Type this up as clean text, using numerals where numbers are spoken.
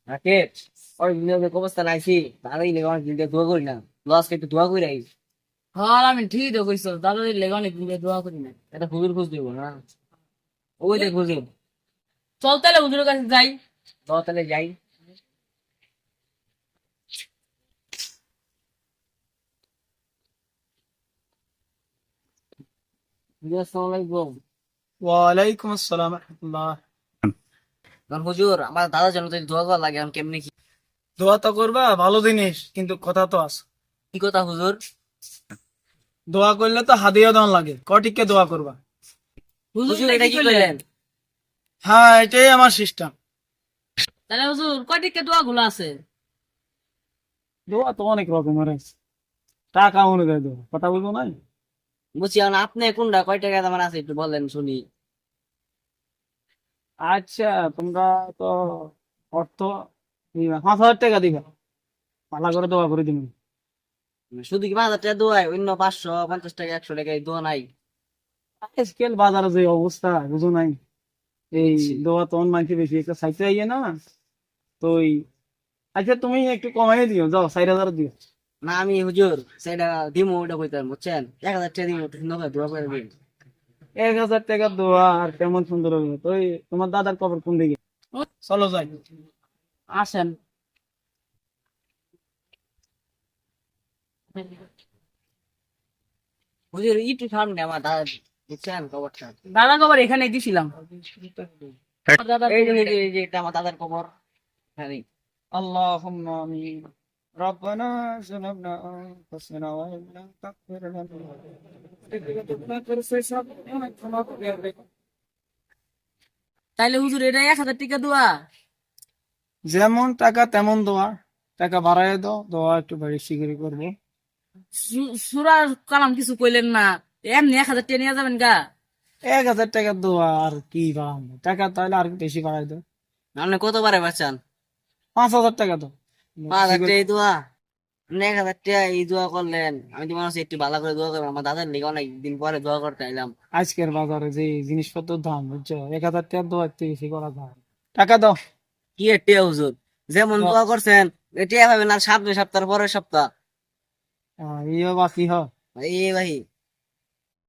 রাকেশ ওই নিয়োগের অবস্থা নাইছি ভালোই লেগে অনেক দিন দোয়া করি না লস একটু দোয়া করে আই হ্যাঁ আমি ঠিকই তো কইছো দাদা লেগে অনেক দিন ধরে দোয়া করি না। এটা হুজুর খোঁজ দিব না ওই দেখ হুজুর চল তাহলে হুজুরের কাছে যাই। তাহলে যাই হুজুর আসসালামু আলাইকুম ওয়ালাইকুম আসসালাম রহমতুল্লাহ। কারণ হুজুর আমার দাদা জন্য তো দোয়া করা লাগে এখন কেমনি কি দোয়া তো করবা ভালো জিনিস, কিন্তু কথা তো আছে। কি কথা হুজুর দোয়া করলে তো হাদিয়া দেওয়া লাগে, কটিকে দোয়া করবা। হুজুর হুজুর এটা এটা কি কি করলেন? করলেন হ্যাঁ, এটাই আমার সিস্টেম। তাহলে হুজুর কয়টিকে দোয়া গুলো আছে? দোয়া তো অনেক রকমের আছে, টাকা অনুযায়ী দোয়া, কথা বলবো না। বুঝছি এখন আপনি কোনটা কয় টাকা আমার আছে একটু বলেন শুনি আচ্ছা, তোমরা তো অর্থ দিবা 5,000 টাকা দিবা, পালা করে দোয়া করে দিবেন। শুধু কি 5,000 টাকা দোয়াই অন্য 550 টাকা 100 টাকা দোয়া নাই আজকাল বাজারে যে অবস্থা বুঝো নাই, এই বুঝছি দোয়া তো অনমাইকে বেশি একটা চাইতে আইয়ে না। তো আচ্ছা তুমি একটু কমাই দিও, যাও 4,000 দিও। না আমি হুজুর সেটা দিমু ওটা কইতাম বুঝছেন 1,000 টাকা দিমু একটু সুন্দর করে দোয়া করে দিন 1,000 টাকা দোয়া আর কেমন সুন্দর হবে। তো তোমার দাদার কবর কোন দিকে? চলো যাই। আসেন। হুজুর একটু সামনে আমার দাদা বুঝছেন খবরটা দাদা কবার এখানে দিছিলাম। দাদা এই যে এটা আমার দাদার খবর হ্যাঁ اللهم آمين. ربنا ظلمنا أنفسنا وإن لم تغفر لنا তাইলে হুজুর এটা 1,000 টাকা দোয়া। যেমন টাকা তেমন দোয়া, টাকা বাড়ায় দাও, দোয়া একটু বেশি করে করবো। সুরা কালাম কিছু কইলেন না, এমনি 1,000 টাকা নিয়ে যাবেন গা। 1,000 টাকা দোয়া আর কি বাড়াবো, টাকা তাহলে আর বেশি বাড়ায় দাও। আপনি কতবারে বাঁচান 5,000 টাকা দাও। 5,000 টাকা এই দোয়া আপনি 1,000 টাকা এই দোয়া করলেন আমি তো মানুষ একটু ভালো করে দোয়া করবো আমার দাদার লেগে অনেক দিন পরে দোয়া করতে এলাম আজকের বাজারে যে জিনিসপত্রের দাম বুঝছো, 1,000 টাকা দোয়া একটু বেশি করা যায়। টাকা দাও। কি টিয়া হুজুর যেমন দোয়া করছেন টিয়া পাবেন আর সামনের সপ্তাহ পরের সপ্তাহ ইয়ে বাকি হ। এই ভাই